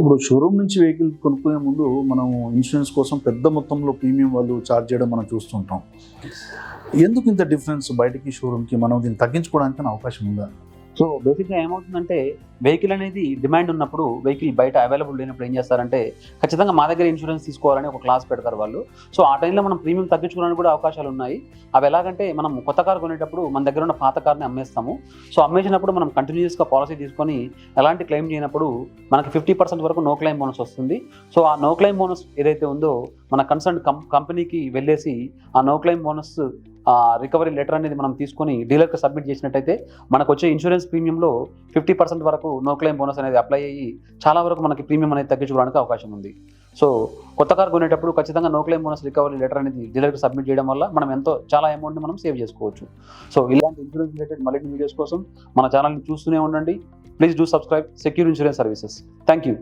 ఇప్పుడు షోరూమ్ నుంచి వెహికల్ కొనుక్కునే ముందు మనం ఇన్సూరెన్స్ కోసం పెద్ద మొత్తంలో ప్రీమియం వాళ్ళు ఛార్జ్ చేయడం మనం చూస్తుంటాం. ఎందుకు ఇంత డిఫరెన్స్ బయటికి షోరూమ్కి? మనం దీన్ని తగ్గించుకోవడానికి అవకాశం ఉందా? సో బేసిక్గా ఏమవుతుందంటే వెహికల్ అనేది డిమాండ్ ఉన్నప్పుడు వెహికల్ బయట అవైలబుల్ లేనప్పుడు ఏం చేస్తారంటే ఖచ్చితంగా మా దగ్గర ఇన్సూరెన్స్ తీసుకోవాలని ఒక క్లాస్ పెడతారు వాళ్ళు. సో ఆ టైంలో మనం ప్రీమియం తగ్గించుకోవడానికి కూడా అవకాశాలు ఉన్నాయి. అవి ఎలాగంటే మనం కొత్త కారు కొనేటప్పుడు మన దగ్గర ఉన్న పాత కార్ని అమ్మేస్తాము. సో అమ్మేసినప్పుడు మనం కంటిన్యూస్గా పాలసీ తీసుకొని ఎలాంటి క్లెయిమ్ చేయనప్పుడు మనకి 50% వరకు నో క్లెయిమ్ బోనస్ వస్తుంది. సో ఆ నో క్లెయిమ్ బోనస్ ఏదైతే ఉందో మన కన్సర్న్ కంపెనీకి వెళ్ళేసి ఆ no claim bonus recovery letter అనేది మనం తీసుకొని డీలర్కి సబ్మిట్ చేసినట్టయితే మనకు వచ్చే ఇన్సూరెన్స్ ప్రీమియంలో 50% వరకు నో క్లెయిమ్ బోనస్ అనేది అప్లై అయ్యి చాలా వరకు మనకి ప్రీమియం అనేది తగ్గించుకోవడానికి అవకాశం ఉంది. సో కొత్త కార్ కొనేటప్పుడు ఖచ్చితంగా no claim bonus recovery letter అనేది డీలర్కి సబ్మిట్ చేయడం వల్ల మనం చాలా అమౌంట్ని మనం సేవ్ చేసుకోవచ్చు. సో ఇలాంటి ఇన్సూరెన్స్ రిలేటెడ్ మరిన్ని వీడియోస్ కోసం మన ఛానల్ని చూస్తూనే ఉండండి. Please do subscribe secure insurance services. Thank you.